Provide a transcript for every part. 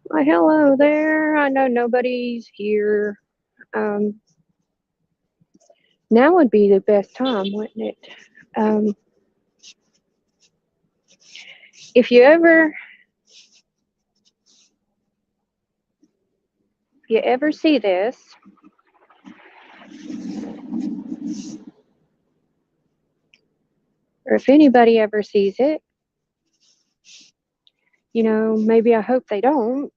Why, hello there. I know nobody's here. Um, Now would be the best time, wouldn't it? Um, if you ever see this, or if anybody ever sees it, maybe I hope they don't.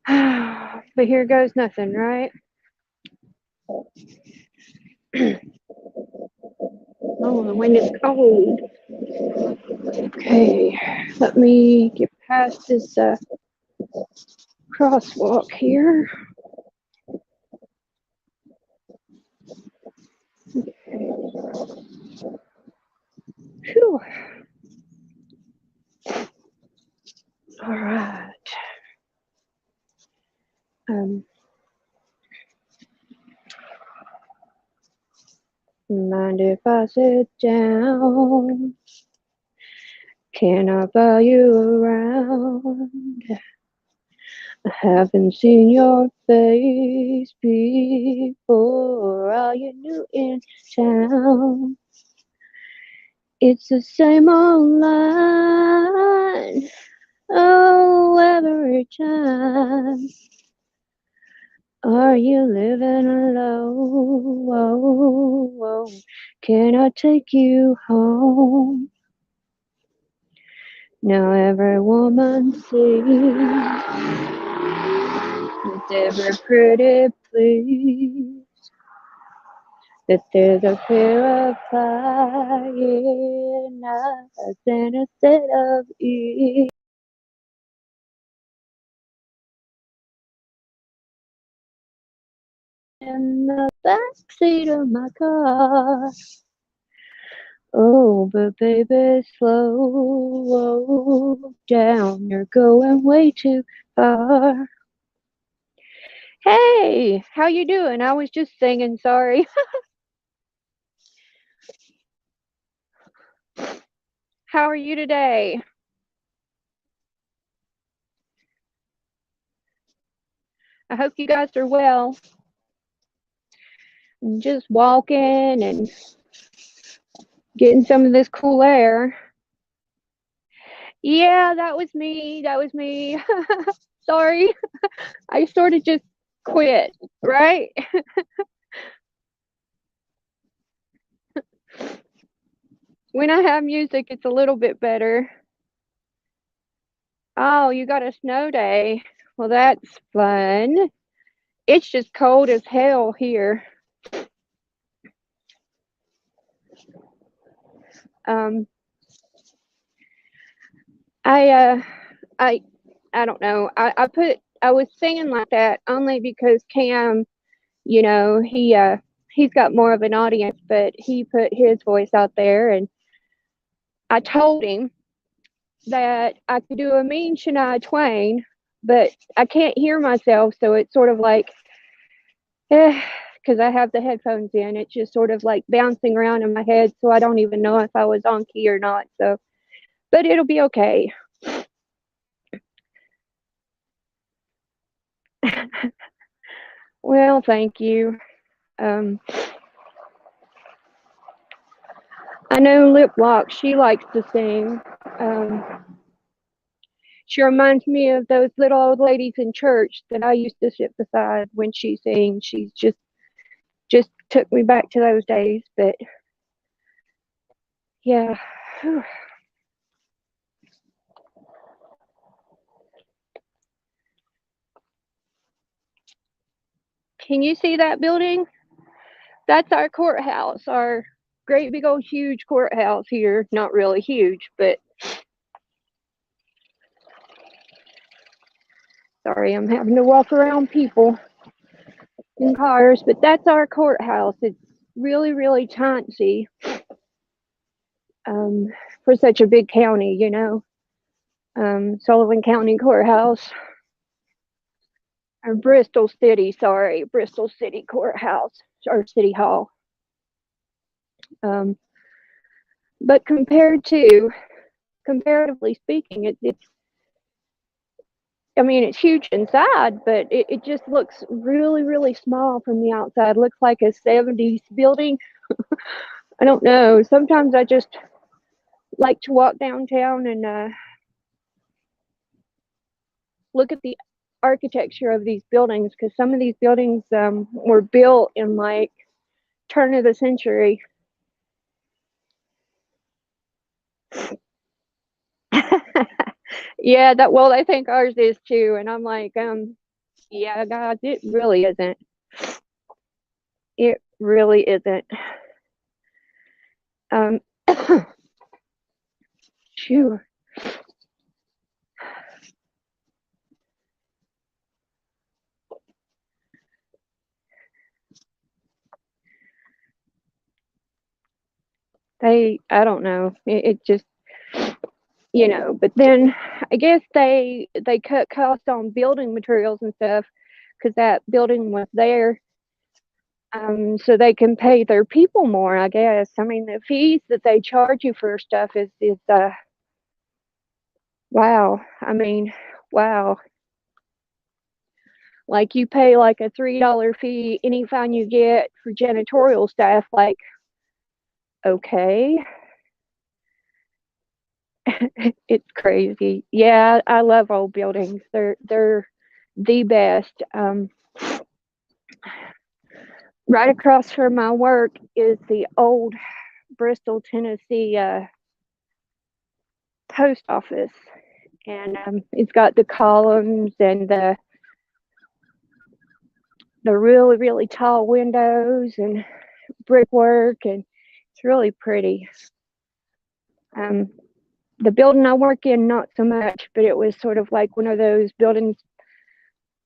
But here goes nothing, right? Oh, the wind is cold. Okay, let me get past this crosswalk here. Phew. All right. Um, Mind if I sit down? Can I follow you around? I haven't seen your face before. Are you new in town? It's the same old line. Oh, every time. Are you living alone? Whoa, whoa. Can I take you home? Now every woman sings with every pretty please that there's a pair of flying eyes and a set of ears in the backseat of my car. Oh, but baby, slow down. You're going way too far. Hey, how you doing? I was just singing, sorry. How are you today? I hope you guys are well. I'm just walking and getting some of this cool air. Yeah, that was me. That was me. Sorry. I sort of just quit, right? When I have music, it's a little bit better. Oh, you got a snow day. Well, that's fun. It's just cold as hell here. Um, I uh, I I don't know. I was singing like that only because Cam, he's got more of an audience, but he put his voice out there, and I told him that I could do a mean Shania Twain, but I can't hear myself, so it's sort of like, because I have the headphones in, it's just sort of like bouncing around in my head, so I don't even know if I was on key or not. So, but it'll be okay. Well, thank you. Um, I know Lip Lock, she likes to sing. She reminds me of those little old ladies in church that I used to sit beside when she sings. She's just took me back to those days. But yeah. Can you see that building? That's our courthouse, our great big old huge courthouse here. Not really huge, but sorry, I'm having to walk around people in cars. But that's our courthouse. It's really, really tiny for such a big county. Sullivan County Courthouse. Or Bristol City, sorry, Bristol City Courthouse or City Hall. Um, but compared to comparatively speaking, it's I mean, it's huge inside, but it just looks really, really small from the outside. Looks like a 70s building. I don't know. Sometimes I just like to walk downtown and look at the architecture of these buildings, because some of these buildings were built in like turn of the century. Yeah, that well, I think ours is too, and I'm like, yeah, guys, it really isn't. It really isn't. Um, Phew. I don't know. It just, but then I guess they cut costs on building materials and stuff because that building was there, so they can pay their people more, I guess. I mean, the fees that they charge you for stuff is wow. I mean, wow. Like you pay like a $3 fee anytime you get for janitorial staff. Like, okay, it's crazy. Yeah, I love old buildings. They're the best. Right across from my work is the old Bristol, Tennessee post office, and it's got the columns and the really really tall windows and brickwork, and it's really pretty. Um, the building I work in, not so much, but it was sort of like one of those buildings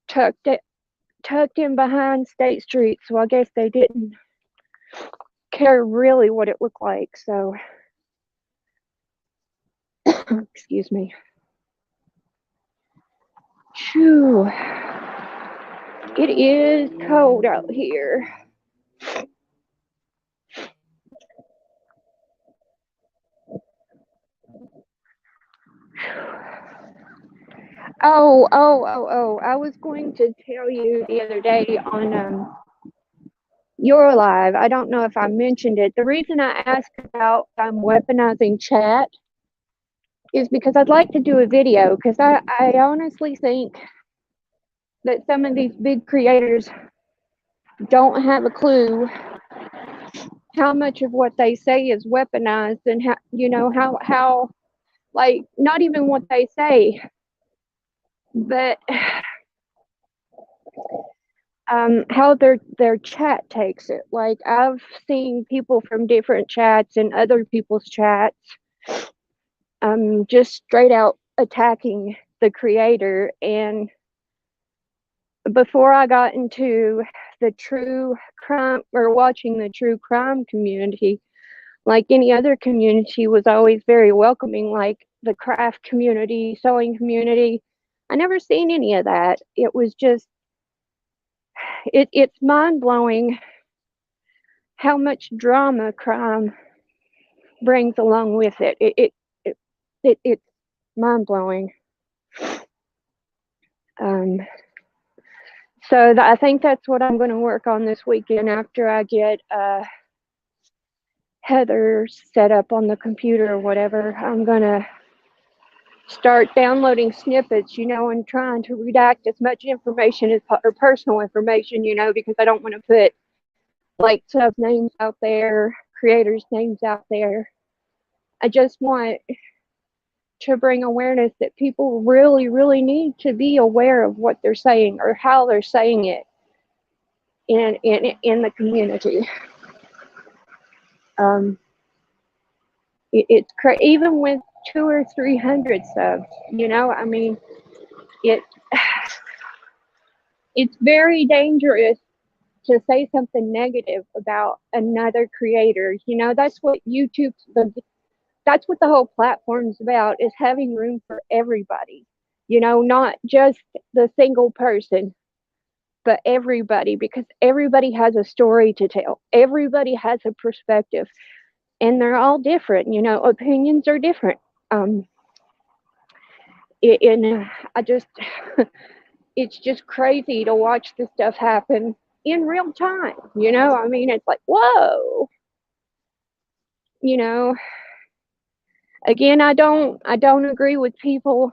tucked tucked in behind State Street, so I guess they didn't care really what it looked like. So, excuse me. Phew. It is cold out here. Oh. I was going to tell you the other day on You're Alive. I don't know if I mentioned it. The reason I asked about weaponizing chat is because I'd like to do a video, because I honestly think that some of these big creators don't have a clue how much of what they say is weaponized, and how like not even what they say, but how their chat takes it. Like I've seen people from different chats and other people's chats just straight out attacking the creator. And before I got into the true crime, or watching the true crime community, like any other community, was always very welcoming, like the craft community, sewing community. I never seen any of that. It was just it's mind blowing how much drama crime brings along with it. It's mind blowing. Um, so I think that's what I'm going to work on this weekend after I get Heather set up on the computer or whatever. I'm going to start downloading snippets, and trying to redact as much information as or personal information, because I don't want to put like sub names out there, creators' names out there. I just want to bring awareness that people really, really need to be aware of what they're saying or how they're saying it in the community. Um, it's even with 200 or 300 subs, I mean, it it's very dangerous to say something negative about another creator. That's what that's what the whole platform's about, is having room for everybody. Not just the single person, but everybody, because everybody has a story to tell. Everybody has a perspective, and they're all different. Opinions are different. And I just, it's just crazy to watch this stuff happen in real time. I mean, it's like, whoa. You know, again, I don't agree with people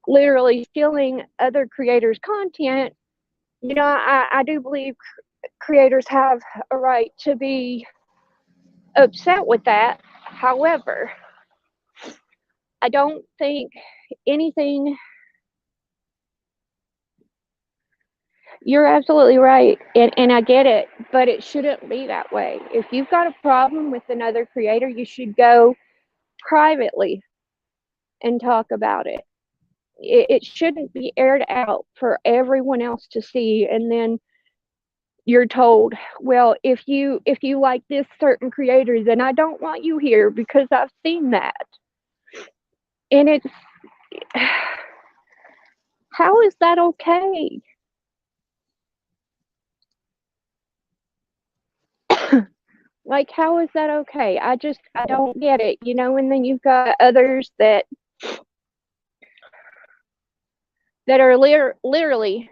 literally stealing other creators' content. I do believe creators have a right to be upset with that. However, I don't think anything. You're absolutely right, and I get it, but it shouldn't be that way. If you've got a problem with another creator, you should go privately and talk about it. It shouldn't be aired out for everyone else to see, and then you're told, well, if you like this certain creator, then I don't want you here because I've seen that. And it's how is that okay? Like, how is that okay? I don't get it, and then you've got others that are literally,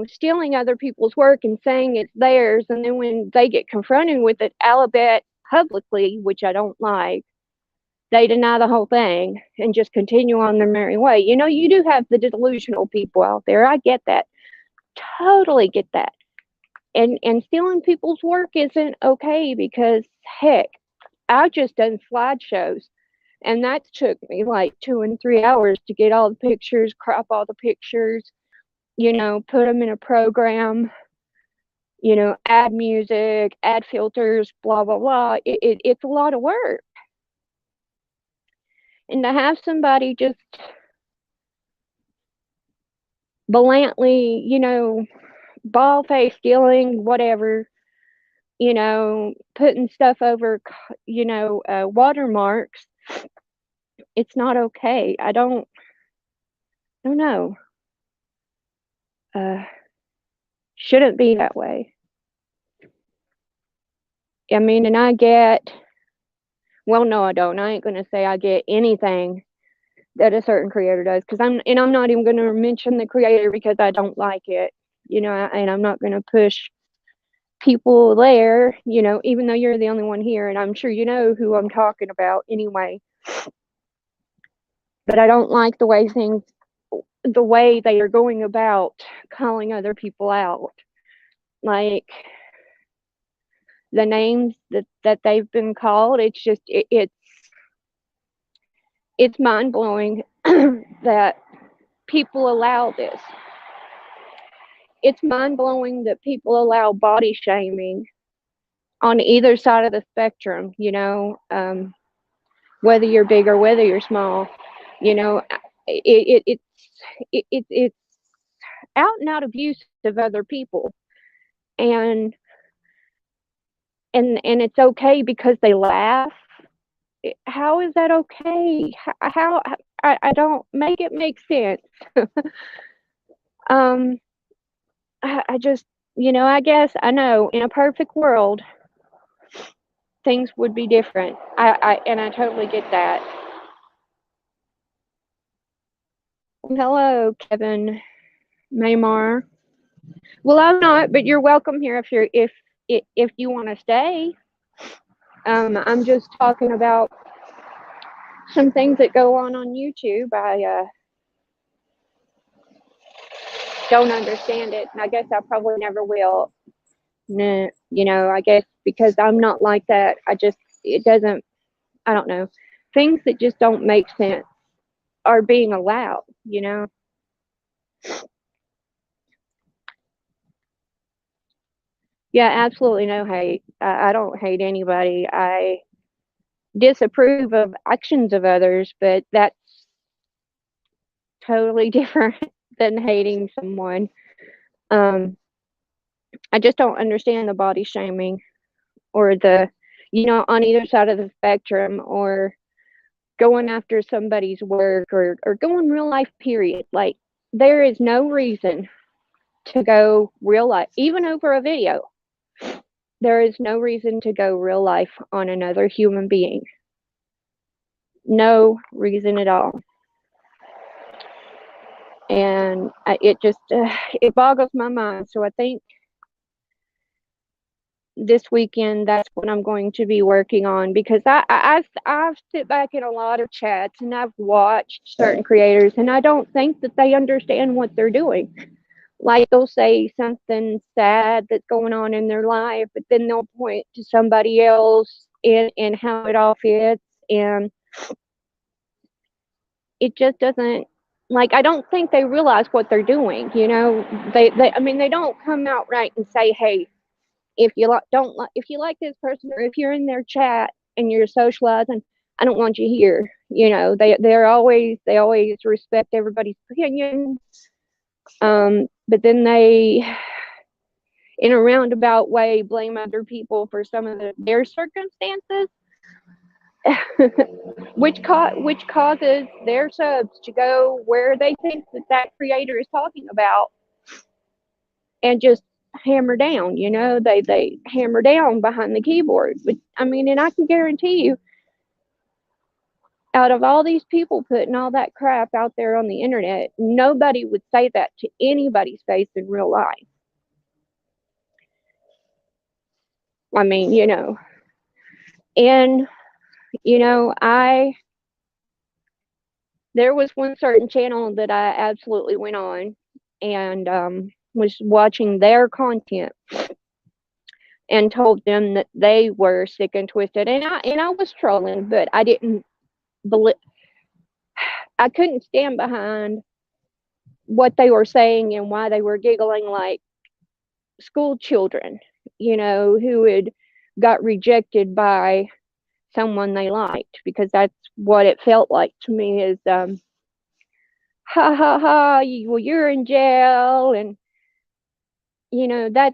stealing other people's work and saying it's theirs, and then when they get confronted with it, Alabet publicly, which I don't like, they deny the whole thing and just continue on their merry way. You do have the delusional people out there. I get that. Totally get that. And stealing people's work isn't okay because heck, I've just done slideshows and that took me like 2 and 3 hours to get all the pictures, crop all the pictures, put them in a program, add music, add filters, blah, blah, blah. It's a lot of work. And to have somebody just blatantly, ball face stealing, whatever, putting stuff over, watermarks, it's not okay. I don't know. Shouldn't be that way. I mean, and well, no, I don't. I ain't gonna say I get anything that a certain creator does because I'm not even gonna mention the creator because I don't like it, and I'm not gonna push people there, even though you're the only one here, and I'm sure you know who I'm talking about anyway. But I don't like the way they are going about calling other people out, like the names that they've been called. It's just it's mind blowing that people allow this. It's mind blowing that people allow body shaming on either side of the spectrum. Whether you're big or whether you're small, it's out and out abuse of other people, and it's okay because they laugh. How is that okay? How I don't make it make sense. I just, I guess I know in a perfect world things would be different. I totally get that. Hello, Kevin Maymar. Well, I'm not, but you're welcome here if you want to stay. I'm just talking about some things that go on YouTube. I don't understand it, and I guess I probably never will. No, I guess because I'm not like that. It doesn't. I don't know. Things that just don't make sense are being allowed. Yeah, absolutely no hate. I don't hate anybody. I disapprove of actions of others, but that's totally different than hating someone. I just don't understand the body shaming or on either side of the spectrum, or going after somebody's work, or going real life, period. Like, there is no reason to go real life, even over a video. There is no reason to go real life on another human being. No reason at all. And it just it boggles my mind. So I think this weekend that's what I'm going to be working on, because I've sit back in a lot of chats and I've watched certain creators, and I don't think that they understand what they're doing. Like, they'll say something sad that's going on in their life, but then they'll point to somebody else and how it all fits, and it just doesn't, like, I don't think they realize what they're doing. They I mean, they don't come out right and say, hey, if you like don't like if you like this person, or if you're in their chat and you're socializing, I don't want you here. They always respect everybody's opinion. But then they, in a roundabout way, blame other people for some of their circumstances, which causes their subs to go where they think that creator is talking about, and just hammer down. They hammer down behind the keyboard. But I mean, and I can guarantee you, out of all these people putting all that crap out there on the internet, nobody would say that to anybody's face in real life. I mean, and there was one certain channel that I absolutely went on and was watching their content, and told them that they were sick and twisted, and I was trolling, but I didn't believe, I couldn't stand behind what they were saying and why they were giggling like school children, who had got rejected by someone they liked, because that's what it felt like to me. Is ha ha ha, well, you're in jail, and that,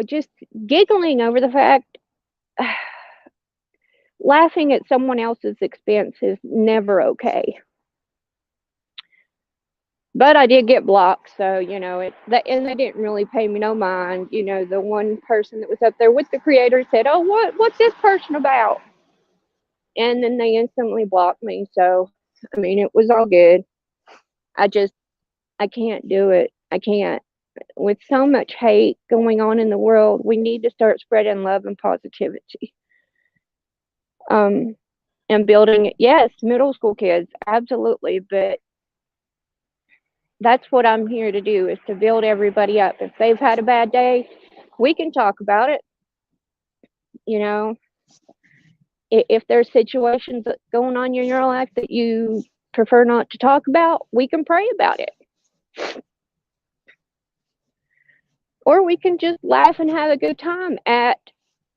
just giggling over the fact. Laughing at someone else's expense is never okay. But I did get blocked, so and they didn't really pay me no mind. The one person that was up there with the creator said, "Oh, what's this person about?" And then they instantly blocked me. So I mean, it was all good. I can't do it. I can't. With so much hate going on in the world, we need to start spreading love and positivity. And building it. Yes, middle school kids, absolutely, but that's what I'm here to do, is to build everybody up. If they've had a bad day, we can talk about it. If there's situations going on in your life that you prefer not to talk about, we can pray about it. Or we can just laugh and have a good time at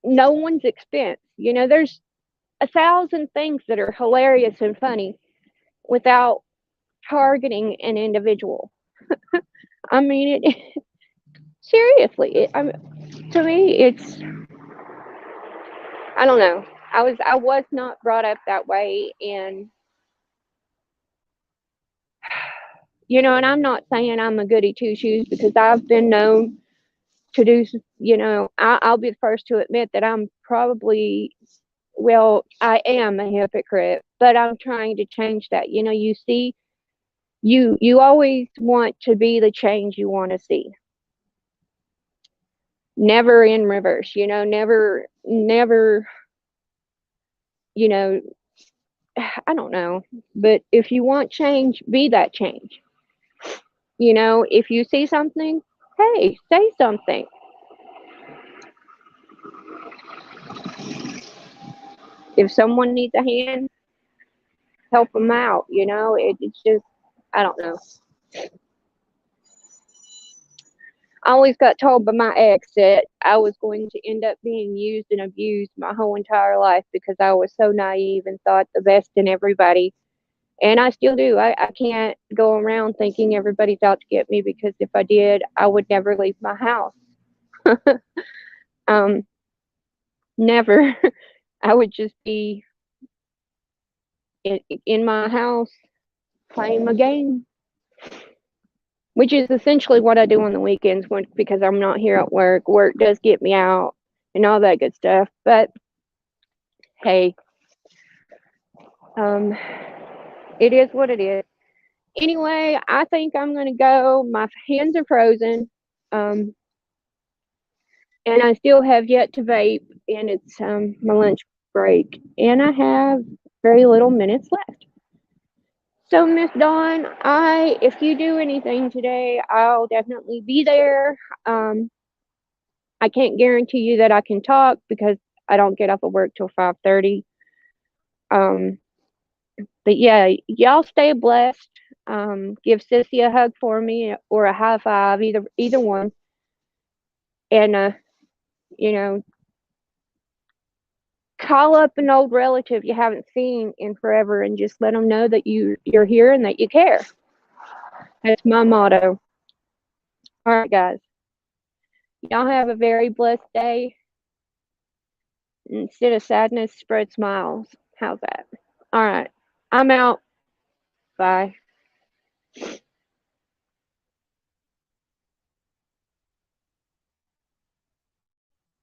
no one's expense. There's 1,000 things that are hilarious and funny without targeting an individual. I mean, seriously, to me, it's, I don't know. I was not brought up that way, and and I'm not saying I'm a goody two shoes, because I've been known to do. I'll be the first to admit that I'm probably, well, I am a hypocrite, but I'm trying to change that. You see, you always want to be the change you want to see. Never in reverse, never, I don't know, but if you want change, be that change. If you see something, hey, say something. If someone needs a hand, help them out. It's just, I don't know. I always got told by my ex that I was going to end up being used and abused my whole entire life, because I was so naive and thought the best in everybody. And I still do. I can't go around thinking everybody's out to get me, because if I did, I would never leave my house. Never. I would just be in my house playing my game, which is essentially what I do on the weekends, because I'm not here at work. Work does get me out and all that good stuff. But hey, Um, it is what it is. Anyway, I think I'm gonna go. My hands are frozen. Um, and I still have yet to vape, and it's my lunch break, and I have very little minutes left. So, Miss Dawn, if you do anything today, I'll definitely be there. Um, I can't guarantee you that I can talk because I don't get off of work till 5:30. Um, but yeah, y'all stay blessed. Give Sissy a hug for me or a high five, either one, and you know, call up an old relative you haven't seen in forever and just let them know that you're here and that you care. That's my motto. All right, guys. Y'all have a very blessed day. Instead of sadness, spread smiles. How's that? All right. I'm out. Bye.